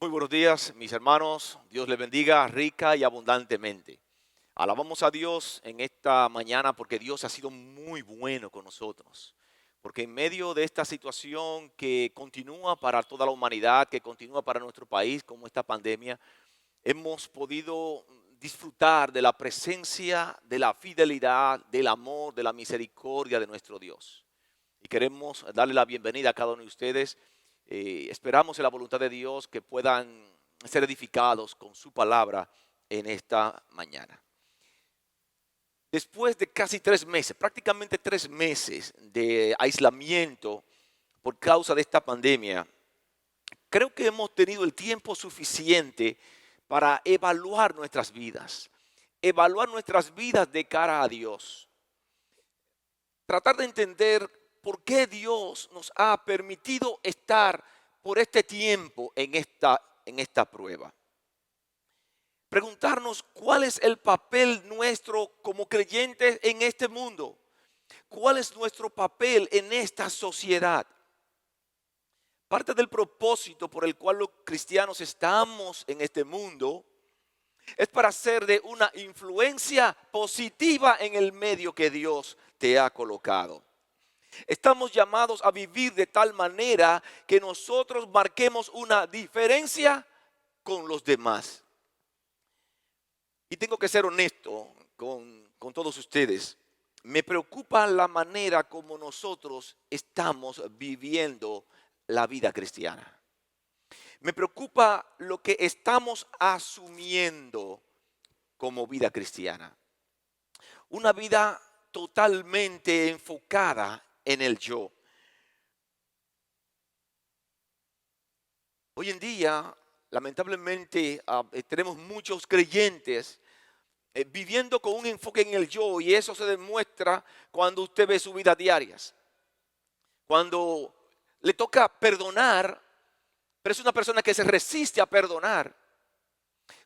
Muy buenos días, mis hermanos. Dios les bendiga rica y abundantemente. Alabamos a Dios en esta mañana porque Dios ha sido muy bueno con nosotros. Porque en medio de esta situación que continúa para toda la humanidad, que continúa para nuestro país, como esta pandemia, hemos podido disfrutar de la presencia, de la fidelidad, del amor, de la misericordia de nuestro Dios. Y queremos darle la bienvenida a cada uno de ustedes. Esperamos en la voluntad de Dios que puedan ser edificados con su palabra en esta mañana. Después de casi 3 meses, prácticamente 3 meses de aislamiento por causa de esta pandemia, creo que hemos tenido el tiempo suficiente para evaluar nuestras vidas de cara a Dios, tratar de entender por qué Dios nos ha permitido estar por este tiempo en esta prueba. Preguntarnos cuál es el papel nuestro como creyentes en este mundo. ¿Cuál es nuestro papel en esta sociedad? Parte del propósito por el cual los cristianos estamos en este mundo es para ser de una influencia positiva en el medio que Dios te ha colocado. Estamos llamados a vivir de tal manera que nosotros marquemos una diferencia con los demás. Y tengo que ser honesto con todos ustedes. Me preocupa la manera como nosotros estamos viviendo la vida cristiana. Me preocupa lo que estamos asumiendo como vida cristiana. Una vida totalmente enfocada en el yo. Hoy en día, lamentablemente, tenemos muchos creyentes viviendo con un enfoque en el yo, y eso se demuestra cuando usted ve sus vidas diarias. Cuando le toca perdonar, pero es una persona que se resiste a perdonar.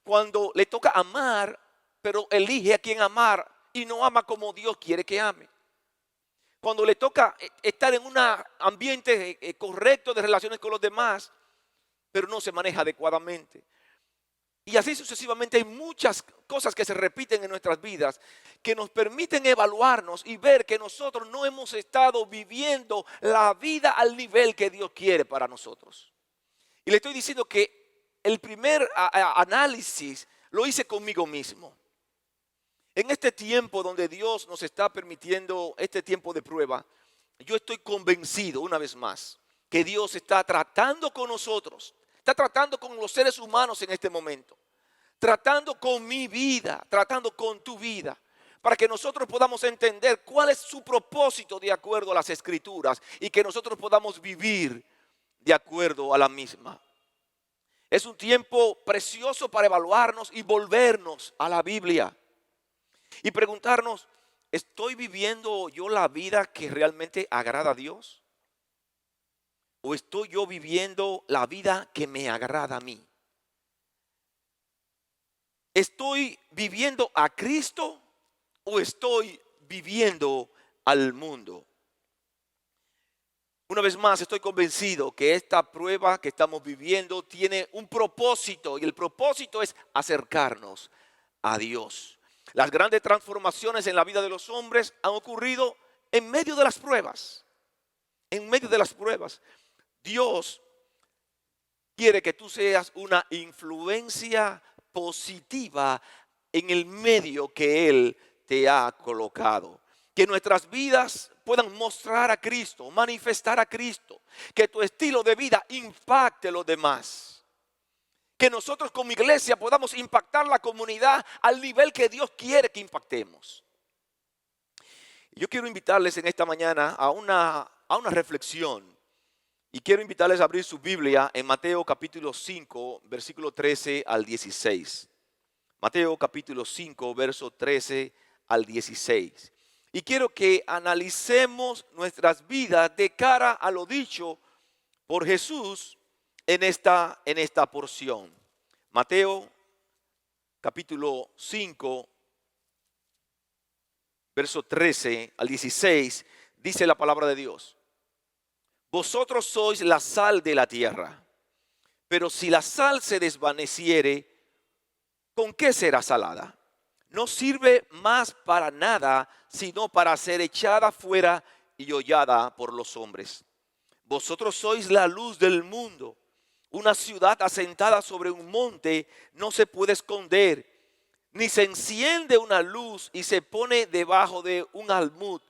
Cuando le toca amar, pero elige a quien amar y no ama como Dios quiere que ame. Cuando le toca estar en un ambiente correcto de relaciones con los demás, pero no se maneja adecuadamente. Y así sucesivamente hay muchas cosas que se repiten en nuestras vidas que nos permiten evaluarnos y ver que nosotros no hemos estado viviendo la vida al nivel que Dios quiere para nosotros. Y le estoy diciendo que el primer análisis lo hice conmigo mismo. En este tiempo donde Dios nos está permitiendo este tiempo de prueba, yo estoy convencido una vez más que Dios está tratando con nosotros, está tratando con los seres humanos en este momento, tratando con mi vida, tratando con tu vida, para que nosotros podamos entender cuál es su propósito de acuerdo a las Escrituras y que nosotros podamos vivir de acuerdo a la misma. Es un tiempo precioso para evaluarnos y volvernos a la Biblia y preguntarnos, ¿estoy viviendo yo la vida que realmente agrada a Dios? ¿O estoy yo viviendo la vida que me agrada a mí? ¿Estoy viviendo a Cristo o estoy viviendo al mundo? Una vez más, estoy convencido que esta prueba que estamos viviendo tiene un propósito, y el propósito es acercarnos a Dios. Las grandes transformaciones en la vida de los hombres han ocurrido en medio de las pruebas. En medio de las pruebas. Dios quiere que tú seas una influencia positiva en el medio que Él te ha colocado. Que nuestras vidas puedan mostrar a Cristo, manifestar a Cristo. Que tu estilo de vida impacte a los demás. Que nosotros como iglesia podamos impactar la comunidad al nivel que Dios quiere que impactemos. Yo quiero invitarles en esta mañana a una reflexión. Y quiero invitarles a abrir su Biblia en Mateo capítulo 5, versículo 13 al 16. Mateo capítulo 5, verso 13 al 16. Y quiero que analicemos nuestras vidas de cara a lo dicho por Jesús en esta porción. Mateo capítulo 5, verso 13 al 16, dice la palabra de Dios. Vosotros sois la sal de la tierra, Pero si la sal se desvaneciere, ¿con qué será salada? No sirve más para nada, sino para ser echada fuera y hollada por los hombres. Vosotros sois la luz del mundo. Una ciudad asentada sobre un monte no se puede esconder, ni se enciende una luz y se pone debajo de un almud,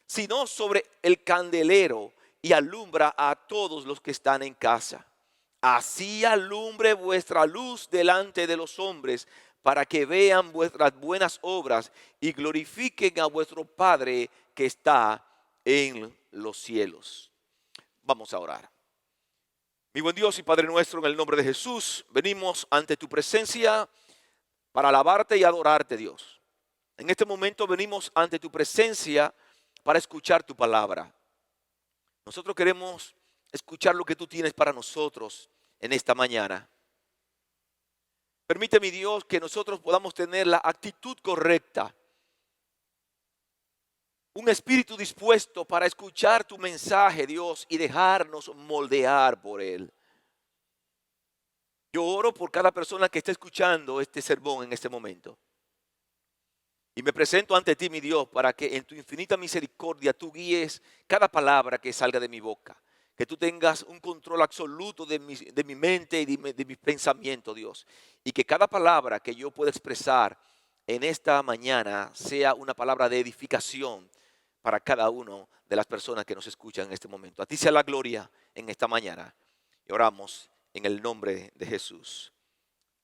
sino sobre el candelero, y alumbra a todos los que están en casa. Así alumbre vuestra luz delante de los hombres, para que vean vuestras buenas obras y glorifiquen a vuestro Padre que está en los cielos. Vamos a orar. Mi buen Dios y Padre nuestro, en el nombre de Jesús, venimos ante tu presencia para alabarte y adorarte, Dios. En este momento venimos ante tu presencia para escuchar tu palabra. Nosotros queremos escuchar lo que tú tienes para nosotros en esta mañana. Permite, mi Dios, que nosotros podamos tener la actitud correcta, un espíritu dispuesto para escuchar tu mensaje, Dios, y dejarnos moldear por él. Yo oro por cada persona que esté escuchando este sermón en este momento. Y me presento ante ti, mi Dios, para que en tu infinita misericordia tú guíes cada palabra que salga de mi boca. Que tú tengas un control absoluto de mi mente y de mis pensamientos, Dios. Y que cada palabra que yo pueda expresar en esta mañana sea una palabra de edificación para cada una de las personas que nos escuchan en este momento. A ti sea la gloria en esta mañana. Y oramos en el nombre de Jesús.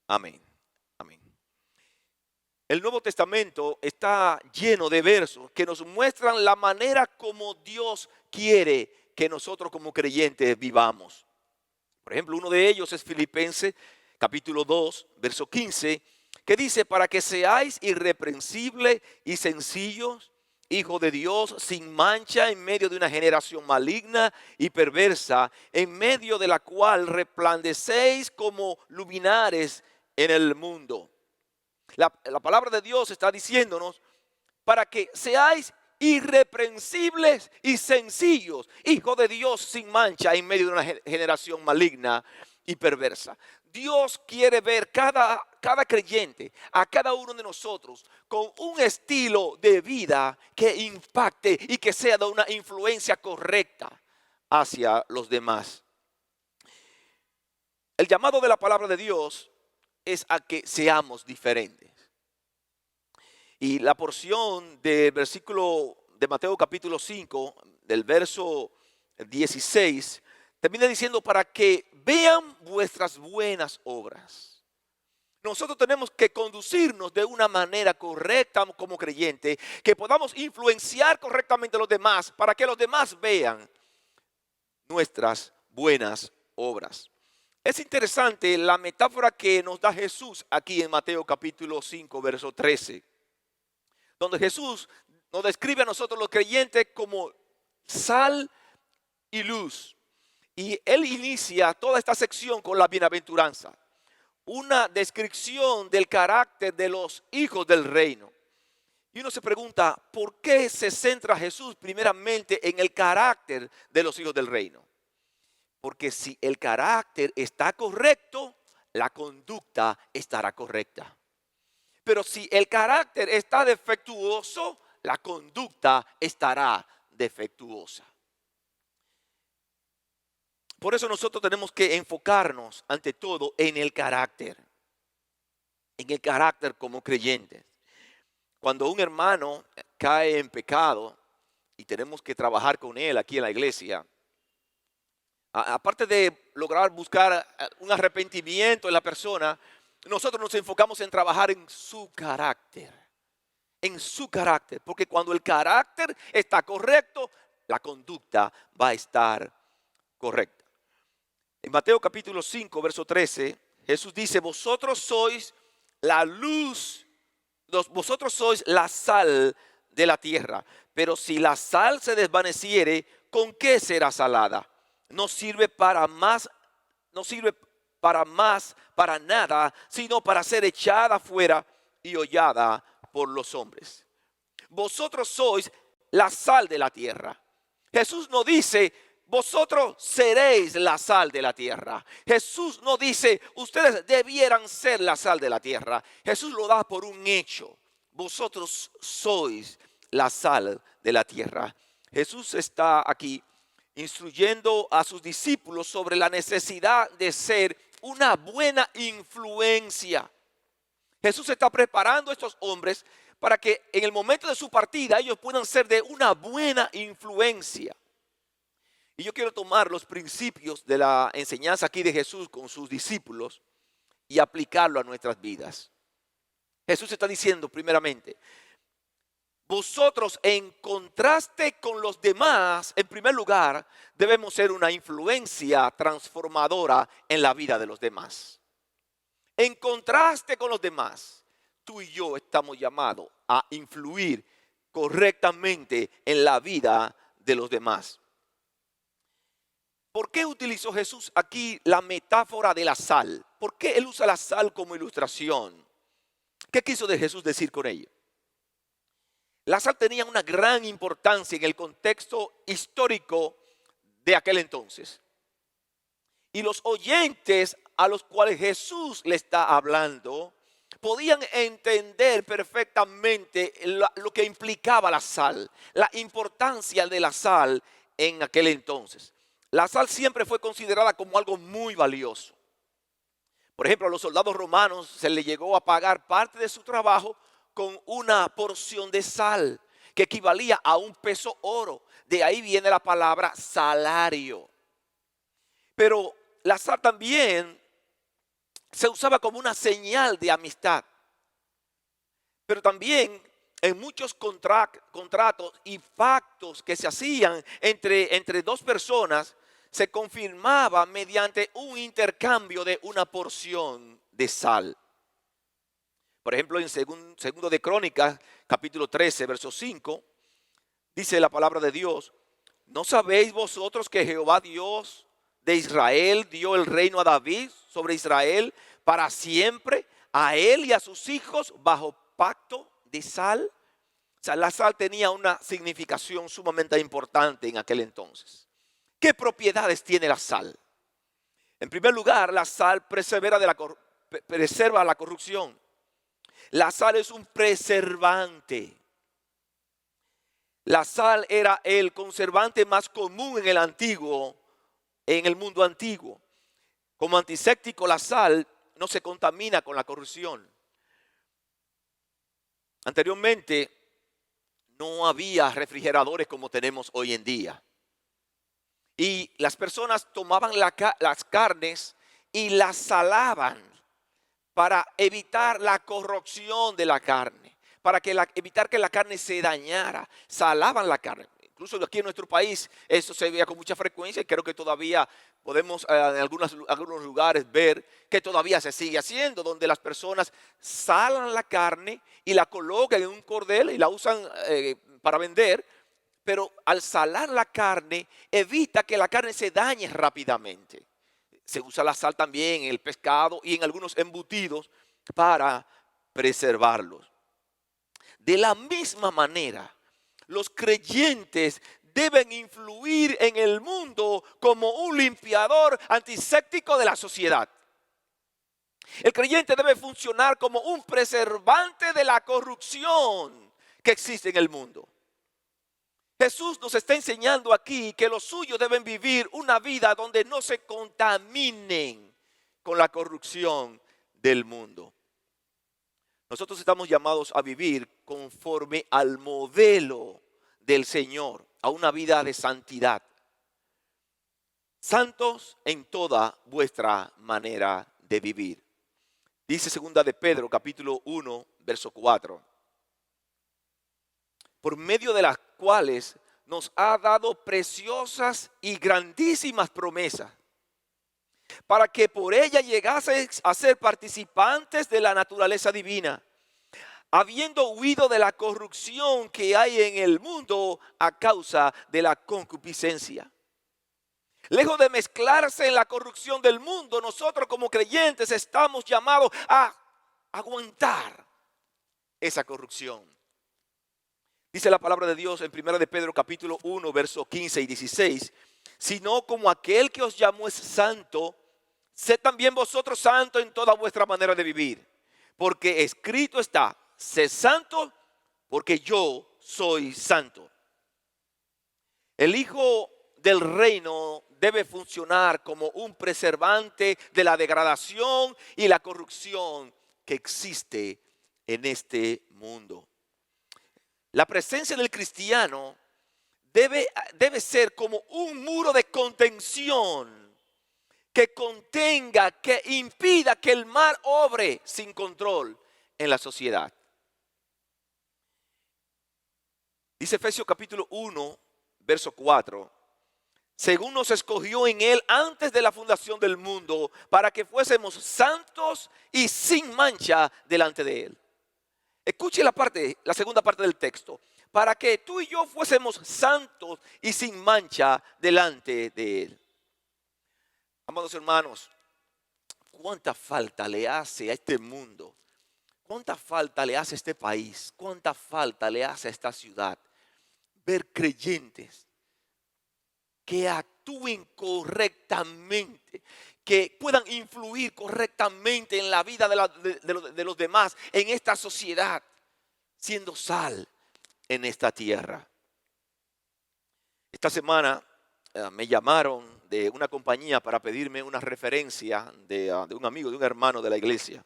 Amén. Amén. El Nuevo Testamento está lleno de versos que nos muestran la manera como Dios quiere que nosotros como creyentes vivamos. Por ejemplo, uno de ellos es Filipenses capítulo 2, verso 15, que dice: para que seáis irreprensibles y sencillos, hijos de Dios, sin mancha en medio de una generación maligna y perversa, en medio de la cual resplandecéis como luminares en el mundo. La palabra de Dios está diciéndonos para que seáis irreprensibles y sencillos, hijos de Dios sin mancha en medio de una generación maligna y perversa. Dios quiere ver cada creyente, a cada uno de nosotros, con un estilo de vida que impacte y que sea de una influencia correcta hacia los demás. El llamado de la palabra de Dios es a que seamos diferentes. Y la porción del versículo de Mateo capítulo 5, del verso 16, termina diciendo: para que vean vuestras buenas obras. Nosotros tenemos que conducirnos de una manera correcta como creyente, que podamos influenciar correctamente a los demás, para que los demás vean nuestras buenas obras. Es interesante la metáfora que nos da Jesús aquí en Mateo capítulo 5, verso 13. Donde Jesús nos describe a nosotros los creyentes como sal y luz. Y Él inicia toda esta sección con la bienaventuranza. Una descripción del carácter de los hijos del reino. Y uno se pregunta, ¿por qué se centra Jesús primeramente en el carácter de los hijos del reino? Porque si el carácter está correcto, la conducta estará correcta. Pero si el carácter está defectuoso, la conducta estará defectuosa. Por eso nosotros tenemos que enfocarnos ante todo en el carácter. En el carácter como creyentes. Cuando un hermano cae en pecado y tenemos que trabajar con él aquí en la iglesia, aparte de lograr buscar un arrepentimiento en la persona, nosotros nos enfocamos en trabajar en su carácter. En su carácter. Porque cuando el carácter está correcto, la conducta va a estar correcta. En Mateo capítulo 5, verso 13, Jesús dice: vosotros sois la luz, vosotros sois la sal de la tierra. Pero si la sal se desvaneciere, ¿con qué será salada? No sirve para más, para nada, sino para ser echada fuera y hollada por los hombres. Vosotros sois la sal de la tierra. Jesús no dice vosotros seréis la sal de la tierra. Jesús no dice, ustedes debieran ser la sal de la tierra. Jesús lo da por un hecho. Vosotros sois la sal de la tierra. Jesús está aquí instruyendo a sus discípulos sobre la necesidad de ser una buena influencia. Jesús está preparando a estos hombres para que en el momento de su partida ellos puedan ser de una buena influencia. Y yo quiero tomar los principios de la enseñanza aquí de Jesús con sus discípulos y aplicarlo a nuestras vidas. Jesús está diciendo primeramente, vosotros en contraste con los demás, en primer lugar, debemos ser una influencia transformadora en la vida de los demás. En contraste con los demás, tú y yo estamos llamados a influir correctamente en la vida de los demás. ¿Por qué utilizó Jesús aquí la metáfora de la sal? ¿Por qué él usa la sal como ilustración? ¿Qué quiso de Jesús decir con ello? La sal tenía una gran importancia en el contexto histórico de aquel entonces. Y los oyentes a los cuales Jesús le está hablando podían entender perfectamente lo que implicaba la sal, la importancia de la sal en aquel entonces. La sal siempre fue considerada como algo muy valioso. Por ejemplo, a los soldados romanos se les llegó a pagar parte de su trabajo con una porción de sal que equivalía a un peso oro. De ahí viene la palabra salario. Pero la sal también se usaba como una señal de amistad. Pero también en muchos contratos y pactos que se hacían entre dos personas, se confirmaba mediante un intercambio de una porción de sal. Por ejemplo, en segundo de Crónicas, capítulo 13, verso 5, dice la palabra de Dios, ¿no sabéis vosotros que Jehová Dios de Israel dio el reino a David sobre Israel para siempre, a él y a sus hijos bajo pacto de sal? O sea, la sal tenía una significación sumamente importante en aquel entonces. ¿Qué propiedades tiene la sal? En primer lugar, la sal preserva la corrupción. La sal es un preservante. La sal era el conservante más común en el mundo antiguo. Como antiséptico, la sal no se contamina con la corrupción. Anteriormente no había refrigeradores como tenemos hoy en día. Y las personas tomaban las carnes y las salaban para evitar la corrupción de la carne, para evitar que la carne se dañara. Salaban la carne. Incluso aquí en nuestro país eso se veía con mucha frecuencia y creo que todavía podemos en algunos lugares ver que todavía se sigue haciendo, donde las personas salan la carne y la colocan en un cordel y la usan para vender. Pero al salar la carne, evita que la carne se dañe rápidamente. Se usa la sal también en el pescado y en algunos embutidos para preservarlos. De la misma manera, los creyentes deben influir en el mundo como un limpiador antiséptico de la sociedad. El creyente debe funcionar como un preservante de la corrupción que existe en el mundo. Jesús nos está enseñando aquí que los suyos deben vivir una vida donde no se contaminen con la corrupción del mundo. Nosotros estamos llamados a vivir conforme al modelo del Señor, a una vida de santidad. Santos en toda vuestra manera de vivir. Dice segunda de Pedro, capítulo 1, verso 4. Por medio de las cuales nos ha dado preciosas y grandísimas promesas, para que por ella llegaseis a ser participantes de la naturaleza divina, habiendo huido de la corrupción que hay en el mundo a causa de la concupiscencia. Lejos de mezclarse en la corrupción del mundo, nosotros como creyentes estamos llamados a aguantar esa corrupción. Dice la palabra de Dios en 1 de Pedro capítulo 1, versos 15 y 16. sino como aquel que os llamó es santo, sed también vosotros santos en toda vuestra manera de vivir. Porque escrito está, sed santo porque yo soy santo. El Hijo del Reino debe funcionar como un preservante de la degradación y la corrupción que existe en este mundo. La presencia del cristiano debe ser como un muro de contención que contenga, que impida que el mal obre sin control en la sociedad. Dice Efesios capítulo 1, verso 4. Según nos escogió en Él antes de la fundación del mundo, para que fuésemos santos y sin mancha delante de Él. Escuche la segunda parte del texto. Para que tú y yo fuésemos santos y sin mancha delante de Él. Amados hermanos, ¿cuánta falta le hace a este mundo? ¿Cuánta falta le hace a este país? ¿Cuánta falta le hace a esta ciudad? Ver creyentes que actúen correctamente, que puedan influir correctamente en la vida de los demás, en esta sociedad, siendo sal en esta tierra. Esta semana me llamaron de una compañía para pedirme una referencia de un amigo, de un hermano de la iglesia.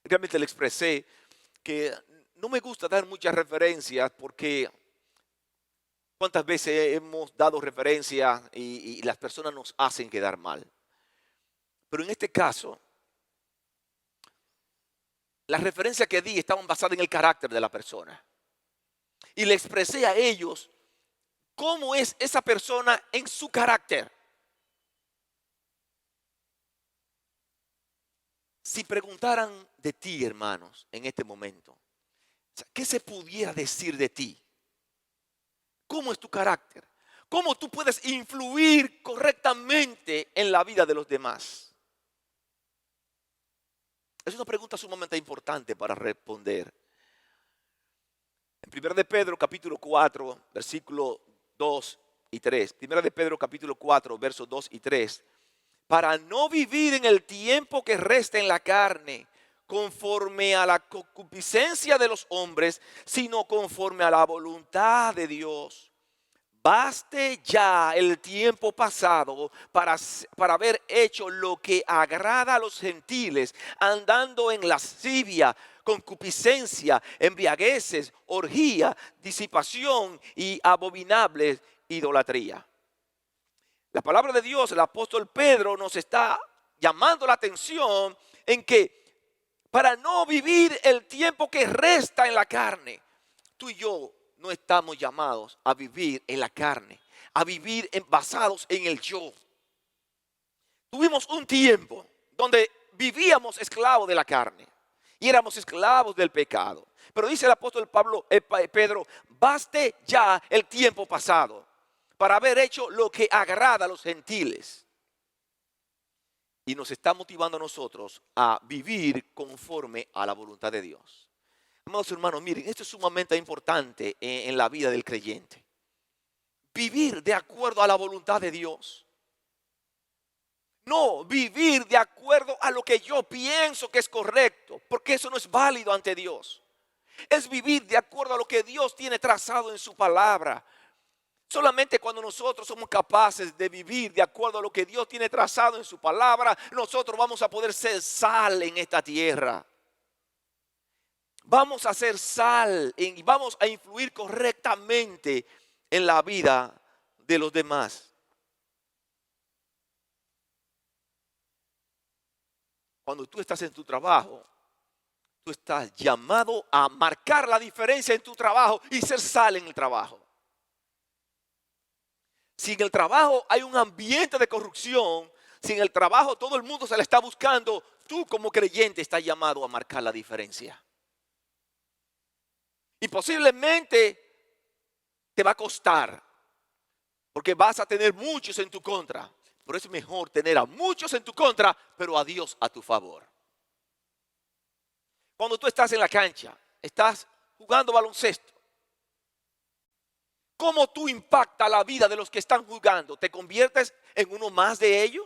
Realmente le expresé que no me gusta dar muchas referencias porque cuántas veces hemos dado referencias y las personas nos hacen quedar mal. Pero en este caso, las referencias que di estaban basadas en el carácter de la persona. Y le expresé a ellos cómo es esa persona en su carácter. Si preguntaran de ti, hermanos, en este momento, ¿qué se pudiera decir de ti? ¿Cómo es tu carácter? ¿Cómo tú puedes influir correctamente en la vida de los demás? Es una pregunta sumamente importante para responder. En 1 de Pedro capítulo 4, versículo 2 y 3. 1 de Pedro capítulo 4, versos 2 y 3. Para no vivir en el tiempo que resta en la carne, conforme a la concupiscencia de los hombres, sino conforme a la voluntad de Dios. Baste ya el tiempo pasado para haber hecho lo que agrada a los gentiles, andando en lascivia, concupiscencia, embriagueces, orgía, disipación y abominable idolatría. La palabra de Dios, el apóstol Pedro nos está llamando la atención en que para no vivir el tiempo que resta en la carne, tú y yo no estamos llamados a vivir en la carne, a vivir basados en el yo. Tuvimos un tiempo donde vivíamos esclavos de la carne y éramos esclavos del pecado. Pero dice el apóstol Pedro, baste ya el tiempo pasado para haber hecho lo que agrada a los gentiles. Y nos está motivando a nosotros a vivir conforme a la voluntad de Dios. Amados hermanos, miren, esto es sumamente importante en la vida del creyente. Vivir de acuerdo a la voluntad de Dios. No vivir de acuerdo a lo que yo pienso que es correcto, porque eso no es válido ante Dios. Es vivir de acuerdo a lo que Dios tiene trazado en su palabra. Solamente cuando nosotros somos capaces de vivir de acuerdo a lo que Dios tiene trazado en su palabra, nosotros vamos a poder ser sal en esta tierra. Vamos a ser sal y vamos a influir correctamente en la vida de los demás. Cuando tú estás en tu trabajo, tú estás llamado a marcar la diferencia en tu trabajo y ser sal en el trabajo. Si en el trabajo hay un ambiente de corrupción, si en el trabajo todo el mundo se le está buscando, tú como creyente estás llamado a marcar la diferencia. Y posiblemente te va a costar, porque vas a tener muchos en tu contra. Pero es mejor tener a muchos en tu contra, pero a Dios a tu favor. Cuando tú estás en la cancha, estás jugando baloncesto. ¿Cómo tú impactas la vida de los que están juzgando? ¿Te conviertes en uno más de ellos?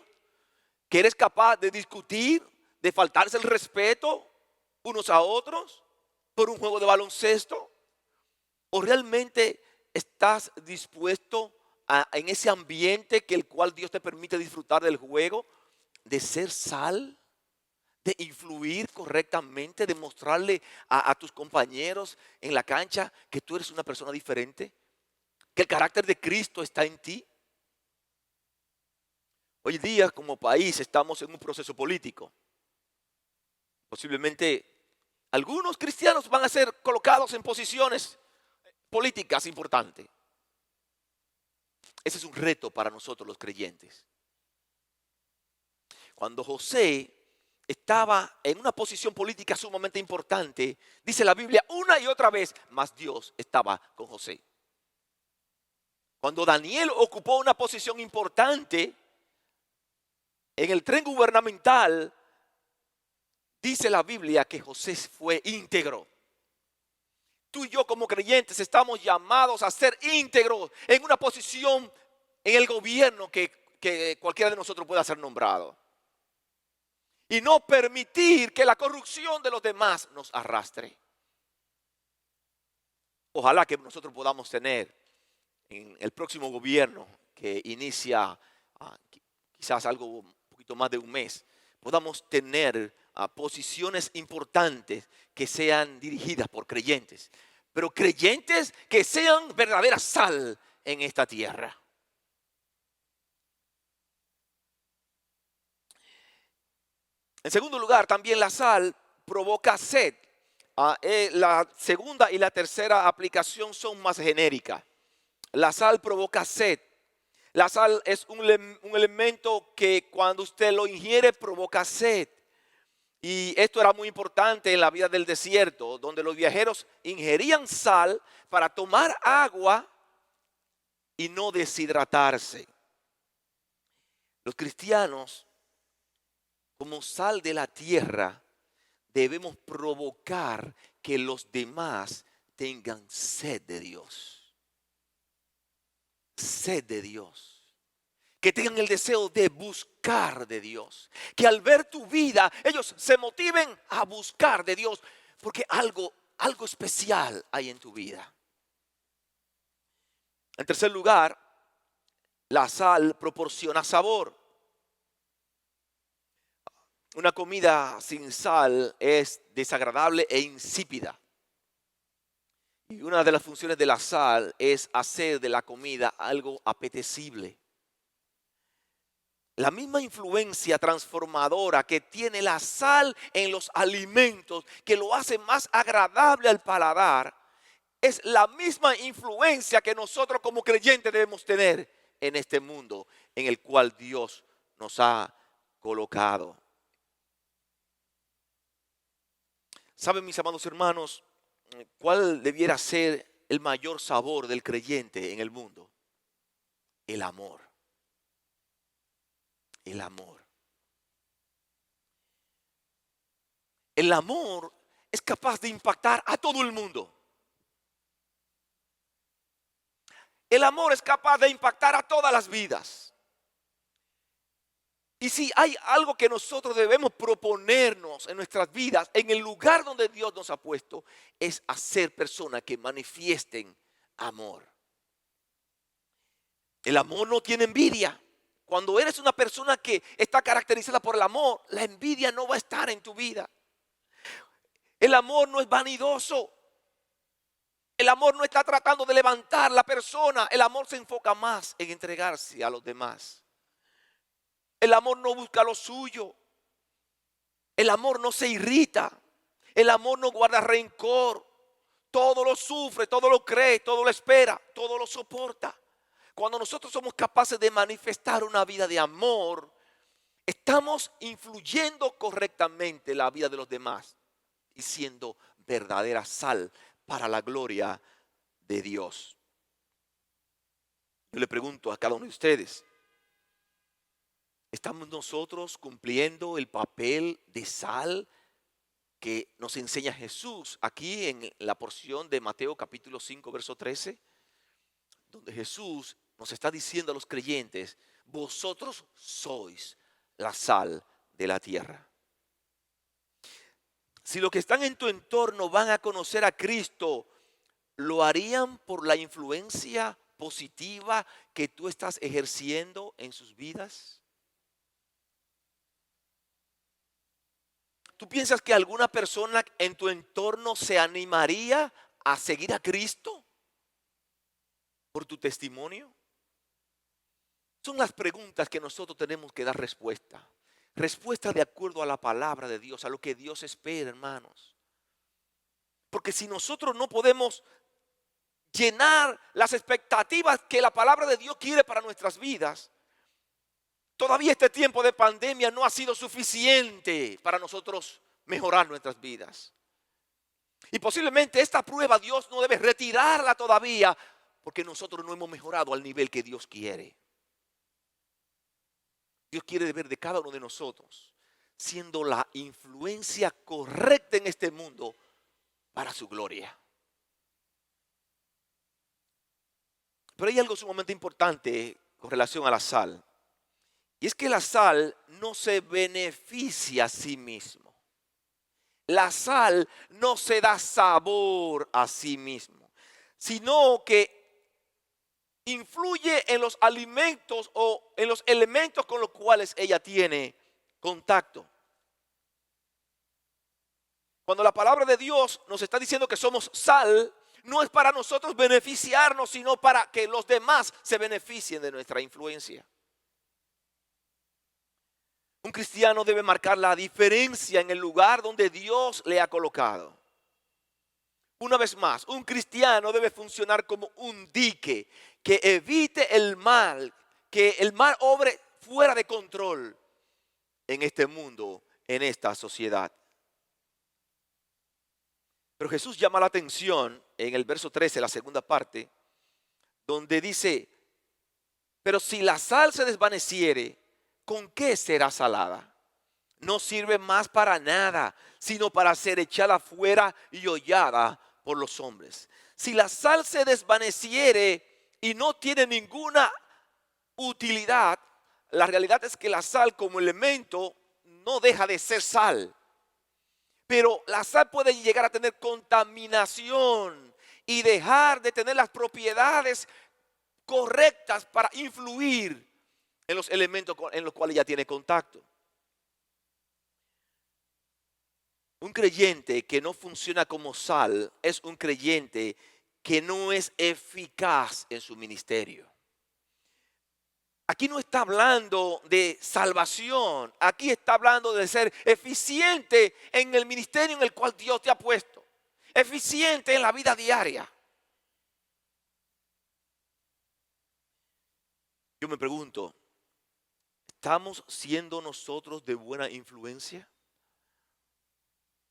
¿Que eres capaz de discutir, de faltarse el respeto unos a otros por un juego de baloncesto? ¿O realmente estás dispuesto en ese ambiente que el cual Dios te permite disfrutar del juego, de ser sal, de influir correctamente, de mostrarle a tus compañeros en la cancha que tú eres una persona diferente, que el carácter de Cristo está en ti? Hoy día como país estamos en un proceso político. Posiblemente algunos cristianos van a ser colocados en posiciones políticas importantes. Ese es un reto para nosotros los creyentes. Cuando José estaba en una posición política sumamente importante, dice la Biblia una y otra vez, mas Dios estaba con José. Cuando Daniel ocupó una posición importante en el tren gubernamental, dice la Biblia que José fue íntegro. Tú y yo como creyentes estamos llamados a ser íntegros en una posición en el gobierno que cualquiera de nosotros pueda ser nombrado. Y no permitir que la corrupción de los demás nos arrastre. Ojalá que nosotros podamos tener en el próximo gobierno que inicia quizás algo un poquito más de un mes, podamos tener posiciones importantes que sean dirigidas por creyentes, pero creyentes que sean verdadera sal en esta tierra. En segundo lugar, también la sal provoca sed. La segunda y la tercera aplicación son más genéricas. La sal provoca sed. La sal es un elemento que cuando usted lo ingiere provoca sed. Y esto era muy importante en la vida del desierto, donde los viajeros ingerían sal para tomar agua y no deshidratarse. Los cristianos, como sal de la tierra, debemos provocar que los demás tengan sed de Dios. Sed de Dios. Que tengan el deseo de buscar de Dios. Que al ver tu vida, ellos se motiven a buscar de Dios. Porque algo especial hay en tu vida. En tercer lugar, la sal proporciona sabor. Una comida sin sal es desagradable e insípida. Y una de las funciones de la sal es hacer de la comida algo apetecible. La misma influencia transformadora que tiene la sal en los alimentos, que lo hace más agradable al paladar, es la misma influencia que nosotros como creyentes debemos tener en este mundo en el cual Dios nos ha colocado. ¿Saben, mis amados hermanos, cuál debiera ser el mayor sabor del creyente en el mundo? El amor. El amor. El amor es capaz de impactar a todo el mundo. El amor es capaz de impactar a todas las vidas. Y si hay algo que nosotros debemos proponernos en nuestras vidas, en el lugar donde Dios nos ha puesto, es hacer personas que manifiesten amor. El amor no tiene envidia. Cuando eres una persona que está caracterizada por el amor, la envidia no va a estar en tu vida. El amor no es vanidoso. El amor no está tratando de levantar la persona. El amor se enfoca más en entregarse a los demás. El amor no busca lo suyo. El amor no se irrita. El amor no guarda rencor. Todo lo sufre, todo lo cree, todo lo espera, todo lo soporta. Cuando nosotros somos capaces de manifestar una vida de amor, estamos influyendo correctamente la vida de los demás y siendo verdadera sal para la gloria de Dios. Yo le pregunto a cada uno de ustedes, ¿estamos nosotros cumpliendo el papel de sal que nos enseña Jesús aquí en la porción de Mateo capítulo 5, verso 13? donde Jesús nos está diciendo a los creyentes, vosotros sois la sal de la tierra. Si los que están en tu entorno van a conocer a Cristo, ¿lo harían por la influencia positiva que tú estás ejerciendo en sus vidas? ¿Tú piensas que alguna persona en tu entorno se animaría a seguir a Cristo por tu testimonio? Son las preguntas que nosotros tenemos que dar respuesta. Respuesta de acuerdo a la palabra de Dios, a lo que Dios espera, hermanos. Porque si nosotros no podemos llenar las expectativas que la palabra de Dios quiere para nuestras vidas, todavía este tiempo de pandemia no ha sido suficiente para nosotros mejorar nuestras vidas. Y posiblemente esta prueba Dios no debe retirarla todavía porque nosotros no hemos mejorado al nivel que Dios quiere. Dios quiere ver de cada uno de nosotros siendo la influencia correcta en este mundo para su gloria. Pero hay algo sumamente importante con relación a la sal. Y es que la sal no se beneficia a sí mismo. La sal no se da sabor a sí mismo, sino que influye en los alimentos o en los elementos con los cuales ella tiene contacto. Cuando la palabra de Dios nos está diciendo que somos sal, no es para nosotros beneficiarnos, sino para que los demás se beneficien de nuestra influencia. Un cristiano debe marcar la diferencia en el lugar donde Dios le ha colocado. Una vez más, un cristiano debe funcionar como un dique que evite el mal, que el mal obre fuera de control en este mundo, en esta sociedad. Pero Jesús llama la atención en el verso 13, la segunda parte, donde dice, pero si la sal se desvaneciere, ¿con qué será salada? No sirve más para nada, sino para ser echada fuera y hollada por los hombres. Si la sal se desvaneciere y no tiene ninguna utilidad, la realidad es que la sal como elemento no deja de ser sal. Pero la sal puede llegar a tener contaminación y dejar de tener las propiedades correctas para influir en los elementos en los cuales ya tiene contacto. Un creyente que no funciona como sal es un creyente que no es eficaz en su ministerio. Aquí no está hablando de salvación, aquí está hablando de ser eficiente en el ministerio en el cual Dios te ha puesto, eficiente en la vida diaria. Yo me pregunto, ¿estamos siendo nosotros de buena influencia?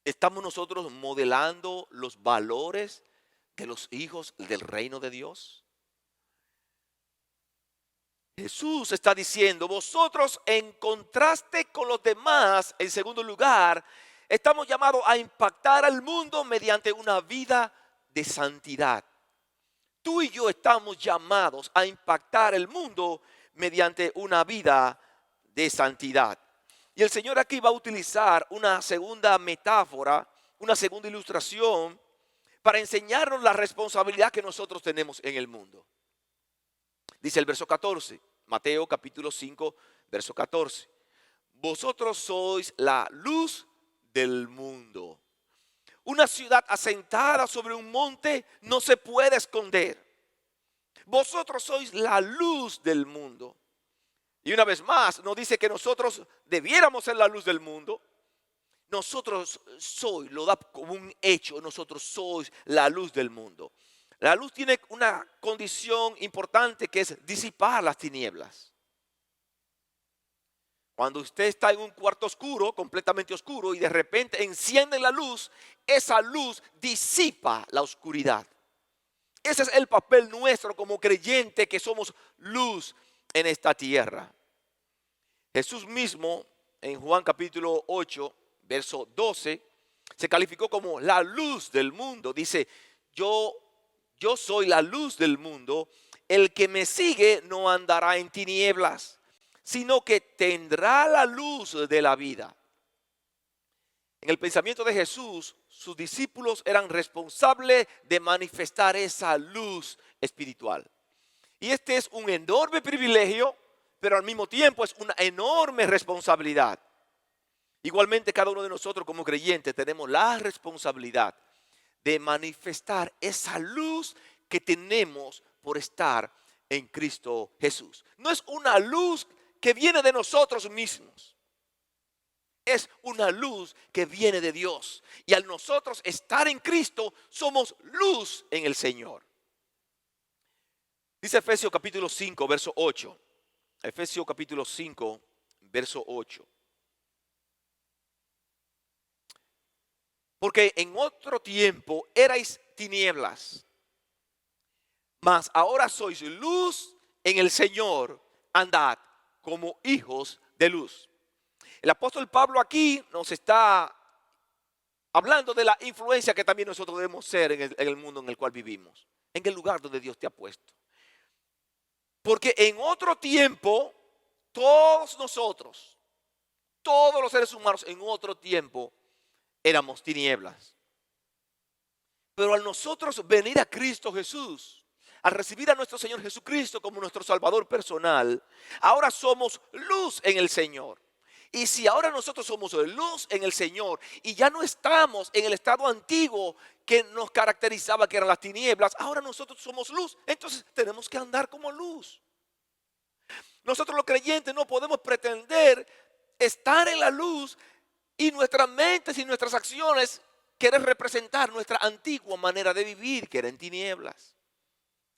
¿Estamos nosotros modelando los valores de los hijos del reino de Dios? Jesús está diciendo, vosotros en contraste con los demás, en segundo lugar, estamos llamados a impactar al mundo mediante una vida de santidad. Tú y yo estamos llamados a impactar el mundo mediante una vida de santidad. Y el Señor aquí va a utilizar una segunda metáfora, una segunda ilustración para enseñarnos la responsabilidad que nosotros tenemos en el mundo. Dice el verso 14, Mateo capítulo 5, verso 14. Vosotros sois la luz del mundo. Una ciudad asentada sobre un monte no se puede esconder. Vosotros sois la luz del mundo. Y una vez más nos dice que nosotros debiéramos ser la luz del mundo. Nosotros sois, lo da como un hecho, nosotros sois la luz del mundo. La luz tiene una condición importante que es disipar las tinieblas. Cuando usted está en un cuarto oscuro, completamente oscuro, y de repente enciende la luz, esa luz disipa la oscuridad. Ese es el papel nuestro como creyente que somos luz en esta tierra. Jesús mismo en Juan capítulo 8, verso 12, se calificó como la luz del mundo. Dice, yo soy la luz del mundo. el que me sigue no andará en tinieblas, sino que tendrá la luz de la vida. En el pensamiento de Jesús, sus discípulos eran responsables de manifestar esa luz espiritual. Y este es un enorme privilegio, pero al mismo tiempo es una enorme responsabilidad. Igualmente, cada uno de nosotros como creyentes tenemos la responsabilidad de manifestar esa luz que tenemos por estar en Cristo Jesús. No es una luz que viene de nosotros mismos. Es una luz que viene de Dios. Y al nosotros estar en Cristo, somos luz en el Señor. Dice Efesios capítulo 5, verso 8. Efesios capítulo 5, verso 8. Porque en otro tiempo erais tinieblas, mas ahora sois luz en el Señor. Andad como hijos de luz. El apóstol Pablo aquí nos está hablando de la influencia que también nosotros debemos ser en el mundo en el cual vivimos, en el lugar donde Dios te ha puesto. Porque en otro tiempo, todos nosotros, todos los seres humanos en otro tiempo éramos tinieblas. Pero al nosotros venir a Cristo Jesús, al recibir a nuestro Señor Jesucristo como nuestro Salvador personal, ahora somos luz en el Señor. Y si ahora nosotros somos luz en el Señor y ya no estamos en el estado antiguo que nos caracterizaba, que eran las tinieblas, ahora nosotros somos luz. Entonces tenemos que andar como luz. Nosotros los creyentes no podemos pretender estar en la luz y nuestras mentes y nuestras acciones quieren representar nuestra antigua manera de vivir, que era en tinieblas.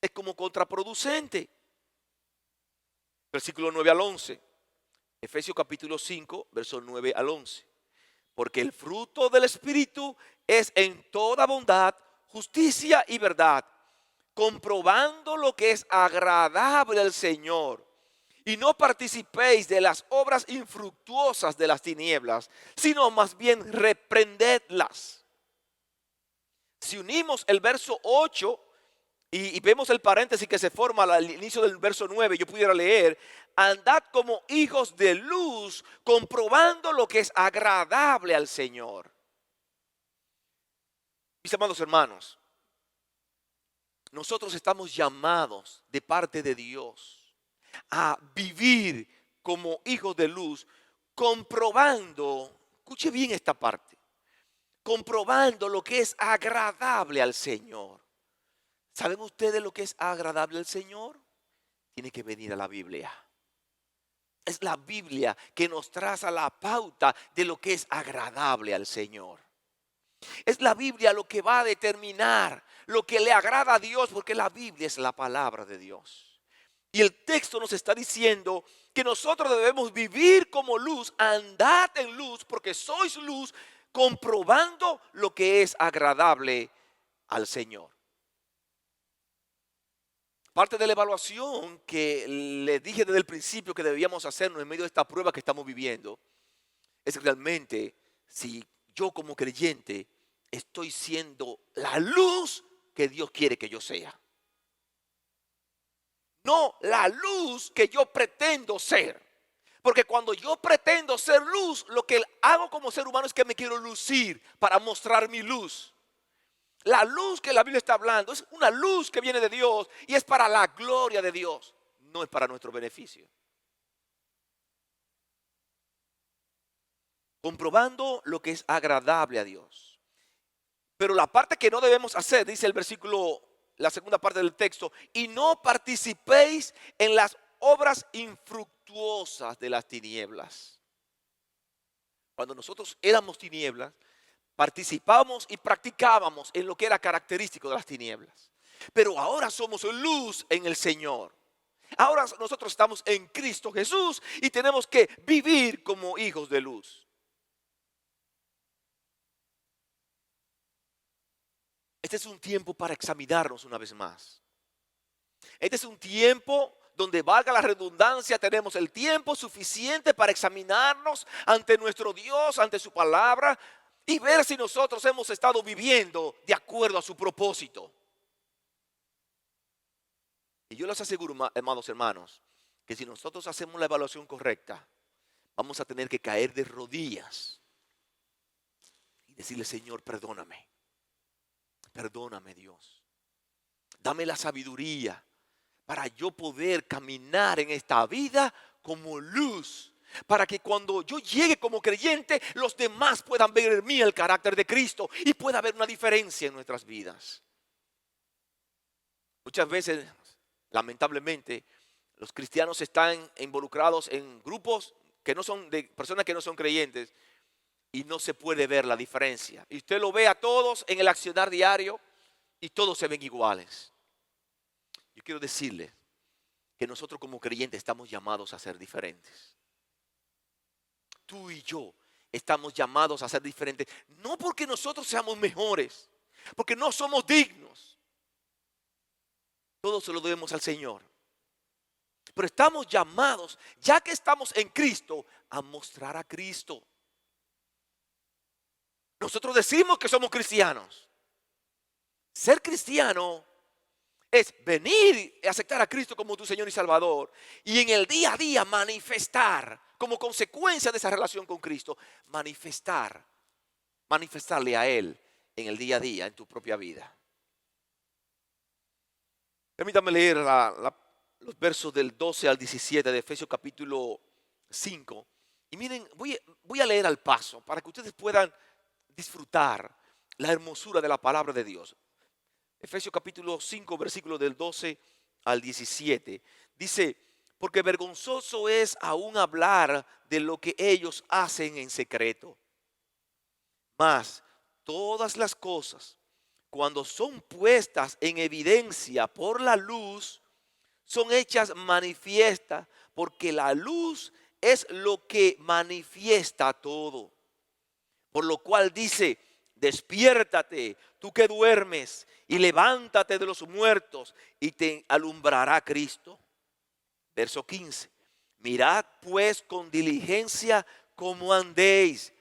Es como contraproducente. Versículo 9 al 11. Efesios capítulo 5, versos 9 al 11. Porque el fruto del Espíritu es en toda bondad, justicia y verdad, comprobando lo que es agradable al Señor. Y no participéis de las obras infructuosas de las tinieblas, sino más bien reprendedlas. Si unimos el verso 8 y vemos el paréntesis que se forma al inicio del verso 9, yo pudiera leer: andad como hijos de luz, comprobando lo que es agradable al Señor. Mis amados hermanos, nosotros estamos llamados de parte de Dios a vivir como hijos de luz, comprobando, escuche bien esta parte, comprobando lo que es agradable al Señor. ¿Saben ustedes lo que es agradable al Señor? Tiene que venir a la Biblia. Es la Biblia que nos traza la pauta de lo que es agradable al Señor. Es la Biblia lo que va a determinar lo que le agrada a Dios, porque la Biblia es la palabra de Dios. Y el texto nos está diciendo que nosotros debemos vivir como luz, andad en luz, porque sois luz, comprobando lo que es agradable al Señor. Parte de la evaluación que les dije desde el principio que debíamos hacernos en medio de esta prueba que estamos viviendo es realmente si yo como creyente estoy siendo la luz que Dios quiere que yo sea. No la luz que yo pretendo ser. Porque cuando yo pretendo ser luz, lo que hago como ser humano es que me quiero lucir para mostrar mi luz. La luz que la Biblia está hablando es una luz que viene de Dios y es para la gloria de Dios, no es para nuestro beneficio. Comprobando lo que es agradable a Dios. Pero la parte que no debemos hacer, dice el versículo, la segunda parte del texto, y no participéis en las obras infructuosas de las tinieblas. Cuando nosotros éramos tinieblas, participábamos y practicábamos en lo que era característico de las tinieblas. Pero ahora somos luz en el Señor. Ahora nosotros estamos en Cristo Jesús y tenemos que vivir como hijos de luz. Este es un tiempo para examinarnos una vez más. Este es un tiempo donde, valga la redundancia, tenemos el tiempo suficiente para examinarnos ante nuestro Dios, ante su palabra, y ver si nosotros hemos estado viviendo de acuerdo a su propósito. Y yo les aseguro, amados hermanos, que si nosotros hacemos la evaluación correcta, vamos a tener que caer de rodillas y decirle, Señor, perdóname. Perdóname, Dios. Dame la sabiduría para yo poder caminar en esta vida como luz. Para que cuando yo llegue como creyente, los demás puedan ver en mí el carácter de Cristo y pueda haber una diferencia en nuestras vidas. Muchas veces, lamentablemente, los cristianos están involucrados en grupos que no son de personas que no son creyentes y no se puede ver la diferencia. Y usted lo ve a todos en el accionar diario y todos se ven iguales. Yo quiero decirle que nosotros como creyentes estamos llamados a ser diferentes. Tú y yo estamos llamados a ser diferentes, no porque nosotros seamos mejores, porque no somos dignos. Todo se lo debemos al Señor. Pero estamos llamados, ya que estamos en Cristo, a mostrar a Cristo. Nosotros decimos que somos cristianos. Ser cristiano es venir y aceptar a Cristo como tu Señor y Salvador. Y en el día a día manifestar, como consecuencia de esa relación con Cristo, manifestarle a Él en el día a día, en tu propia vida. Permítame leer los versos del 12 al 17 de Efesios capítulo 5. Y miren, voy a leer al paso para que ustedes puedan disfrutar la hermosura de la palabra de Dios. Efesios capítulo 5, versículo del 12 al 17. Dice, porque vergonzoso es aún hablar de lo que ellos hacen en secreto. Mas todas las cosas, cuando son puestas en evidencia por la luz, son hechas manifiestas, porque la luz es lo que manifiesta todo. Por lo cual dice, despiértate, tú que duermes, y levántate de los muertos, y te alumbrará Cristo. Verso 15. Mirad pues con diligencia cómo andéis,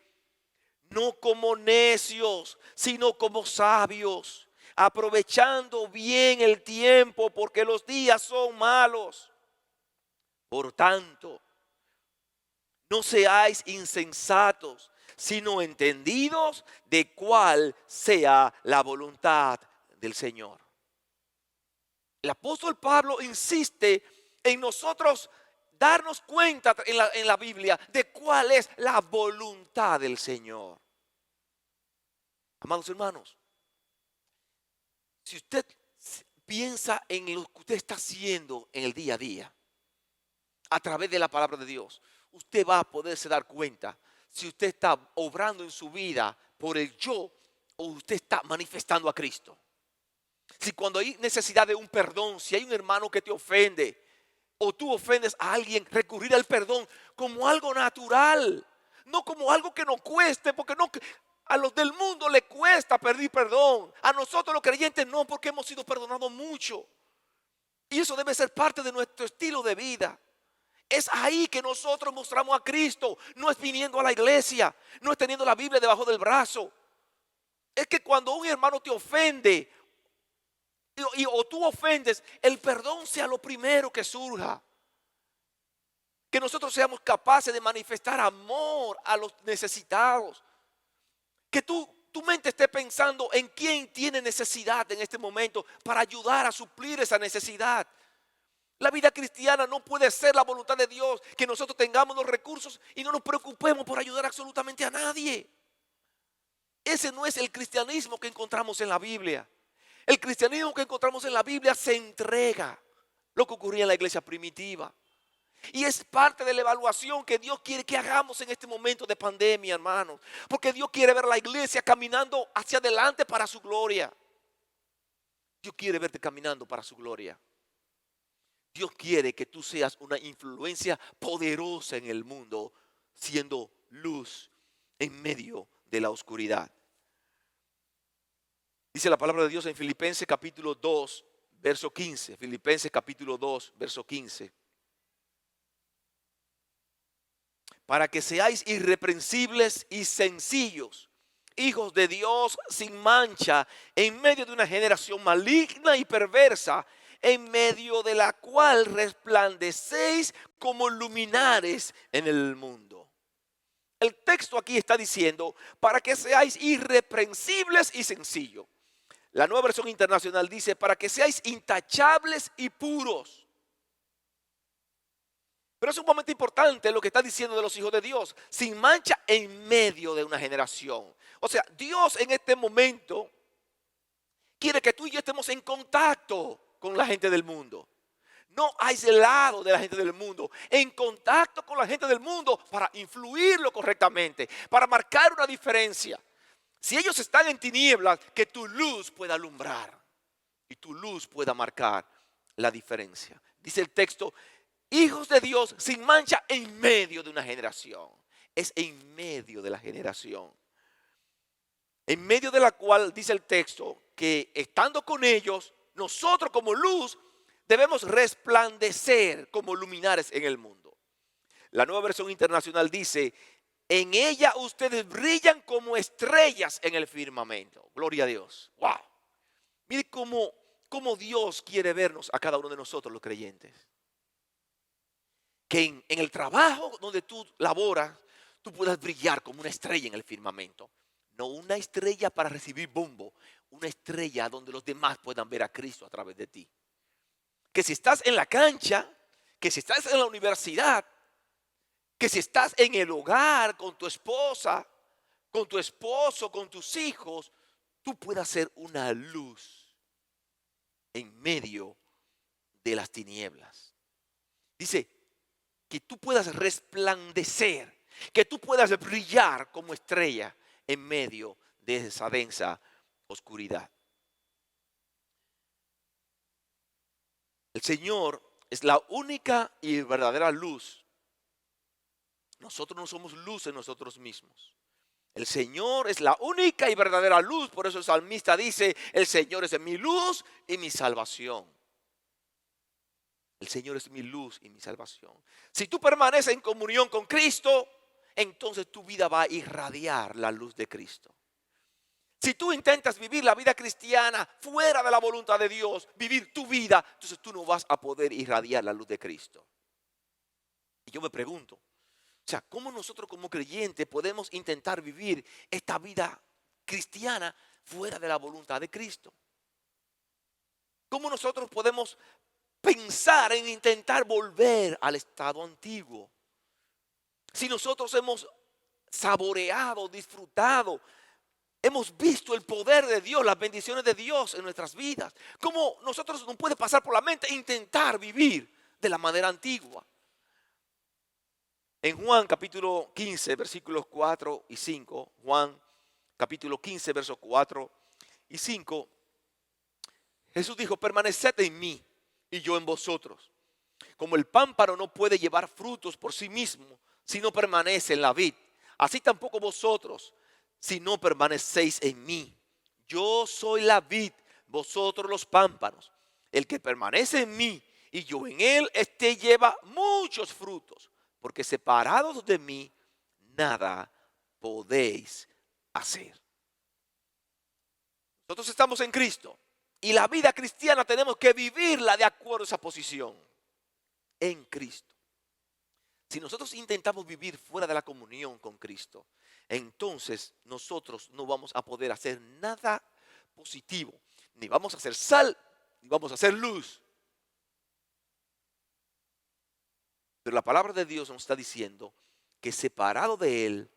no como necios, sino como sabios, aprovechando bien el tiempo, porque los días son malos. Por tanto, no seáis insensatos, sino entendidos de cuál sea la voluntad del Señor. El apóstol Pablo insiste en nosotros darnos cuenta en la Biblia de cuál es la voluntad del Señor. Amados hermanos, si usted piensa en lo que usted está haciendo en el día a día, a través de la palabra de Dios, usted va a poderse dar cuenta si usted está obrando en su vida por el yo o usted está manifestando a Cristo. Si cuando hay necesidad de un perdón, si hay un hermano que te ofende o tú ofendes a alguien, recurrir al perdón como algo natural, no como algo que nos cueste, porque no, a los del mundo le cuesta pedir perdón. A nosotros los creyentes no, porque hemos sido perdonados mucho. Y eso debe ser parte de nuestro estilo de vida. Es ahí que nosotros mostramos a Cristo. No es viniendo a la iglesia, no es teniendo la Biblia debajo del brazo. Es que cuando un hermano te ofende o tú ofendes, el perdón sea lo primero que surja. Que nosotros seamos capaces de manifestar amor a los necesitados. Que tu mente esté pensando en quién tiene necesidad en este momento para ayudar a suplir esa necesidad. La vida cristiana no puede ser la voluntad de Dios, que nosotros tengamos los recursos y no nos preocupemos por ayudar absolutamente a nadie. Ese no es el cristianismo que encontramos en la Biblia. El cristianismo que encontramos en la Biblia se entrega, lo que ocurría en la iglesia primitiva. Y es parte de la evaluación que Dios quiere que hagamos en este momento de pandemia, hermanos. Porque Dios quiere ver a la iglesia caminando hacia adelante para su gloria. Dios quiere verte caminando para su gloria. Dios quiere que tú seas una influencia poderosa en el mundo, siendo luz en medio de la oscuridad. Dice la palabra de Dios en Filipenses capítulo 2, verso 15. Filipenses capítulo 2, verso 15. Para que seáis irreprensibles y sencillos, hijos de Dios sin mancha, en medio de una generación maligna y perversa, en medio de la cual resplandecéis como luminares en el mundo. El texto aquí está diciendo, para que seáis irreprensibles y sencillos. La Nueva Versión Internacional dice, para que seáis intachables y puros. Pero es un momento importante lo que está diciendo de los hijos de Dios, sin mancha en medio de una generación. O sea, Dios en este momento quiere que tú y yo estemos en contacto con la gente del mundo. No aislado de la gente del mundo, en contacto con la gente del mundo para influirlo correctamente, para marcar una diferencia. Si ellos están en tinieblas, que tu luz pueda alumbrar y tu luz pueda marcar la diferencia. Dice el texto, hijos de Dios sin mancha en medio de una generación. Es en medio de la generación. En medio de la cual dice el texto que estando con ellos, nosotros como luz debemos resplandecer como luminares en el mundo. La Nueva Versión Internacional dice, en ella ustedes brillan como estrellas en el firmamento. Gloria a Dios. Wow. Mire cómo Dios quiere vernos a cada uno de nosotros los creyentes. Que en el trabajo donde tú laboras, tú puedas brillar como una estrella en el firmamento. No una estrella para recibir bombo, una estrella donde los demás puedan ver a Cristo a través de ti. Que si estás en la cancha, que si estás en la universidad, que si estás en el hogar con tu esposa, con tu esposo, con tus hijos, tú puedas ser una luz en medio de las tinieblas. Dice que tú puedas resplandecer, que tú puedas brillar como estrella en medio de esa densa oscuridad. El Señor es la única y verdadera luz. Nosotros no somos luz en nosotros mismos. El Señor es la única y verdadera luz. Por eso el salmista dice, el Señor es mi luz y mi salvación. El Señor es mi luz y mi salvación. Si tú permaneces en comunión con Cristo, entonces tu vida va a irradiar la luz de Cristo. Si tú intentas vivir la vida cristiana fuera de la voluntad de Dios, vivir tu vida, entonces tú no vas a poder irradiar la luz de Cristo. Y yo me pregunto, o sea, ¿cómo nosotros como creyentes podemos intentar vivir esta vida cristiana fuera de la voluntad de Cristo? ¿Cómo nosotros podemos pensar en intentar volver al estado antiguo? Si nosotros hemos saboreado, disfrutado, hemos visto el poder de Dios, las bendiciones de Dios en nuestras vidas, ¿cómo nosotros nos puede pasar por la mente intentar vivir de la manera antigua? En Juan capítulo 15, versículos 4 y 5, Juan capítulo 15, versos 4 y 5, Jesús dijo, permaneced en mí y yo en vosotros. Como el pámpano no puede llevar frutos por sí mismo si no permanece en la vid, así tampoco vosotros si no permanecéis en mí. Yo soy la vid, vosotros los pámpanos. El que permanece en mí y yo en él, este lleva muchos frutos, porque separados de mí nada podéis hacer. Nosotros estamos en Cristo y la vida cristiana tenemos que vivirla de acuerdo a esa posición en Cristo. Si nosotros intentamos vivir fuera de la comunión con Cristo, entonces nosotros no vamos a poder hacer nada positivo. Ni vamos a hacer sal, ni vamos a hacer luz. Pero la palabra de Dios nos está diciendo que separado de Él,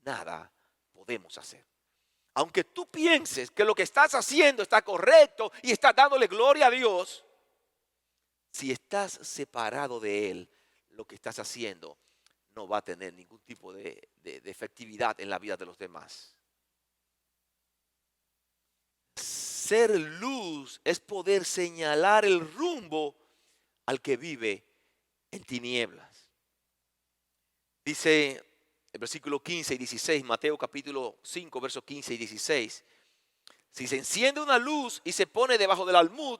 nada podemos hacer. Aunque tú pienses que lo que estás haciendo está correcto y estás dándole gloria a Dios, si estás separado de Él, lo que estás haciendo no va a tener ningún tipo de efectividad en la vida de los demás. Ser luz es poder señalar el rumbo al que vive en tinieblas. Dice el versículo 15 y 16, Mateo capítulo 5, versos 15 y 16. Si se enciende una luz y se pone debajo del almud,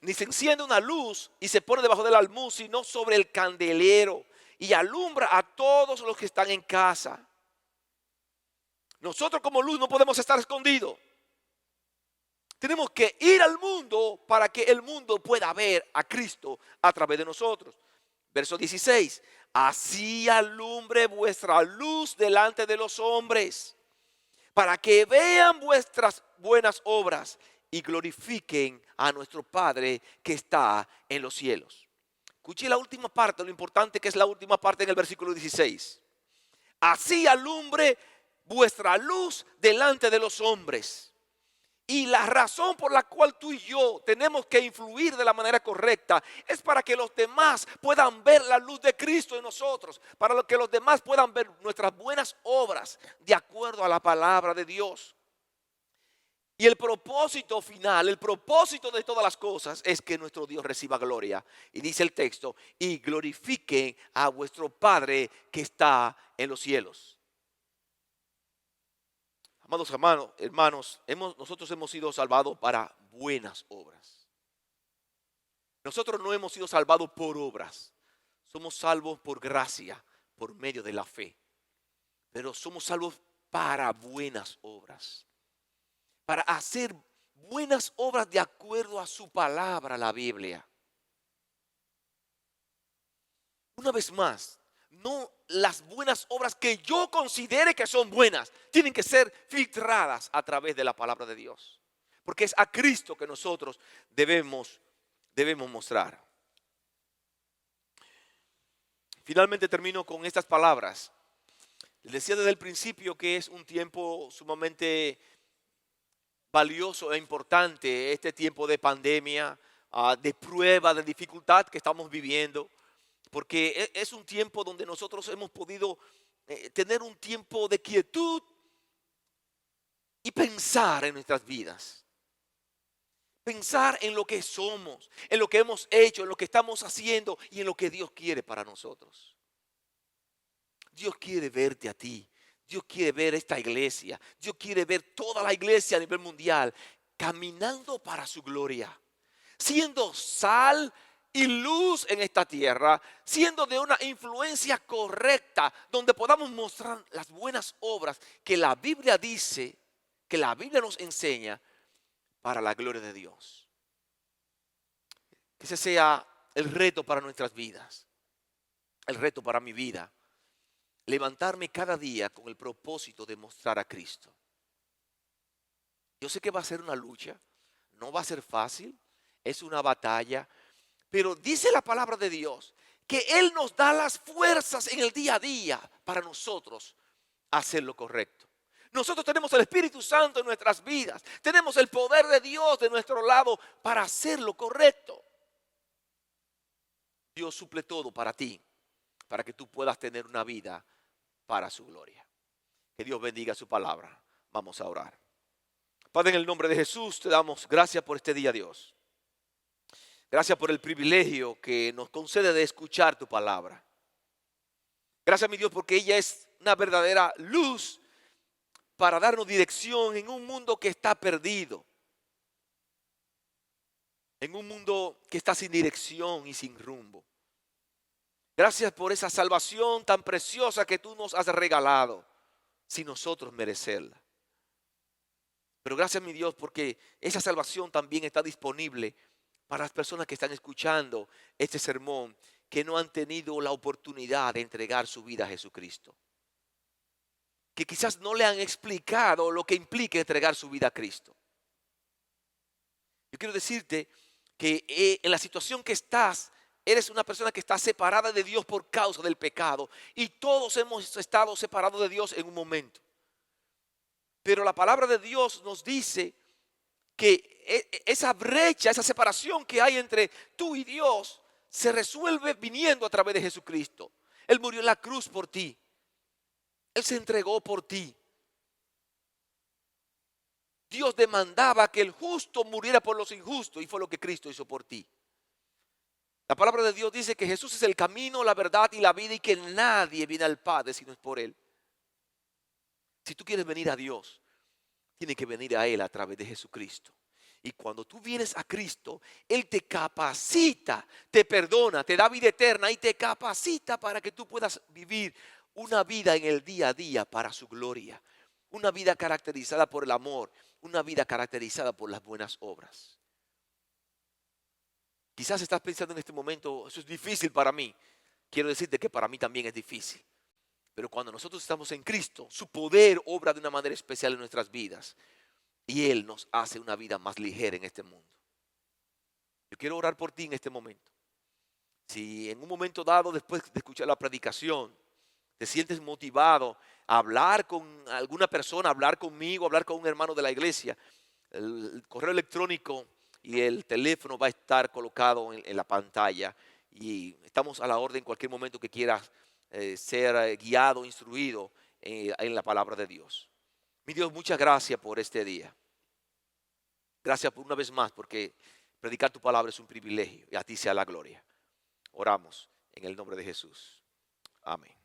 ni se enciende una luz y se pone debajo del almud, sino sobre el candelero y alumbra a todos los que están en casa. Nosotros como luz no podemos estar escondidos. Tenemos que ir al mundo para que el mundo pueda ver a Cristo a través de nosotros. Verso 16. Así alumbre vuestra luz delante de los hombres, para que vean vuestras buenas obras y glorifiquen a nuestro Padre que está en los cielos. Escuché la última parte, lo importante que es la última parte en el versículo 16. Así alumbre vuestra luz delante de los hombres. Y la razón por la cual tú y yo tenemos que influir de la manera correcta es para que los demás puedan ver la luz de Cristo en nosotros, para que los demás puedan ver nuestras buenas obras de acuerdo a la palabra de Dios. Y el propósito final, el propósito de todas las cosas es que nuestro Dios reciba gloria. Y dice el texto, y glorifiquen a vuestro Padre que está en los cielos. Amados hermanos, nosotros hemos sido salvados para buenas obras. Nosotros no hemos sido salvados por obras. Somos salvos por gracia, por medio de la fe. Pero somos salvos para buenas obras. Para hacer buenas obras de acuerdo a su palabra, la Biblia. Una vez más, no las buenas obras que yo considere que son buenas tienen que ser filtradas a través de la palabra de Dios. Porque es a Cristo que nosotros debemos mostrar. Finalmente termino con estas palabras. Les decía desde el principio que es un tiempo sumamente valioso e importante, este tiempo de pandemia, de prueba, de dificultad que estamos viviendo, porque es un tiempo donde nosotros hemos podido tener un tiempo de quietud y pensar en nuestras vidas. Pensar en lo que somos, en lo que hemos hecho, en lo que estamos haciendo y en lo que Dios quiere para nosotros. Dios quiere verte a ti. Dios quiere ver esta iglesia. Dios quiere ver toda la iglesia a nivel mundial caminando para su gloria. Siendo sal y luz en esta tierra. Siendo de una influencia correcta. Donde podamos mostrar las buenas obras que la Biblia dice, que la Biblia nos enseña para la gloria de Dios. Que ese sea el reto para nuestras vidas. El reto para mi vida. Levantarme cada día con el propósito de mostrar a Cristo. Yo sé que va a ser una lucha, no va a ser fácil, es una batalla, pero dice la palabra de Dios que Él nos da las fuerzas en el día a día para nosotros hacer lo correcto. Nosotros tenemos el Espíritu Santo en nuestras vidas, tenemos el poder de Dios de nuestro lado para hacer lo correcto. Dios suple todo para ti, para que tú puedas tener una vida para su gloria. Que Dios bendiga su palabra. Vamos a orar. Padre, en el nombre de Jesús te damos gracias por este día, Dios. Gracias por el privilegio que nos concede de escuchar tu palabra. Gracias, mi Dios, porque ella es una verdadera luz para darnos dirección en un mundo que está perdido. En un mundo que está sin dirección y sin rumbo. Gracias por esa salvación tan preciosa que tú nos has regalado, sin nosotros merecerla. Pero gracias, mi Dios, porque esa salvación también está disponible para las personas que están escuchando este sermón, que no han tenido la oportunidad de entregar su vida a Jesucristo. Que quizás no le han explicado lo que implica entregar su vida a Cristo. Yo quiero decirte que en la situación que estás, eres una persona que está separada de Dios por causa del pecado. Y todos hemos estado separados de Dios en un momento. Pero la palabra de Dios nos dice que esa brecha, esa separación que hay entre tú y Dios, se resuelve viniendo a través de Jesucristo. Él murió en la cruz por ti. Él se entregó por ti. Dios demandaba que el justo muriera por los injustos y fue lo que Cristo hizo por ti. La palabra de Dios dice que Jesús es el camino, la verdad y la vida y que nadie viene al Padre si no es por Él. Si tú quieres venir a Dios, tienes que venir a Él a través de Jesucristo. Y cuando tú vienes a Cristo, Él te capacita, te perdona, te da vida eterna y te capacita para que tú puedas vivir una vida en el día a día para su gloria. Una vida caracterizada por el amor, una vida caracterizada por las buenas obras. Quizás estás pensando en este momento, eso es difícil para mí. Quiero decirte que para mí también es difícil. Pero cuando nosotros estamos en Cristo, su poder obra de una manera especial en nuestras vidas. Y Él nos hace una vida más ligera en este mundo. Yo quiero orar por ti en este momento. Si en un momento dado, después de escuchar la predicación, te sientes motivado a hablar con alguna persona, hablar conmigo, hablar con un hermano de la iglesia, el correo electrónico y el teléfono va a estar colocado en la pantalla. Y estamos a la orden en cualquier momento que quieras ser guiado, instruido en la palabra de Dios. Mi Dios, muchas gracias por este día. Gracias por una vez más porque predicar tu palabra es un privilegio y a ti sea la gloria. Oramos en el nombre de Jesús. Amén.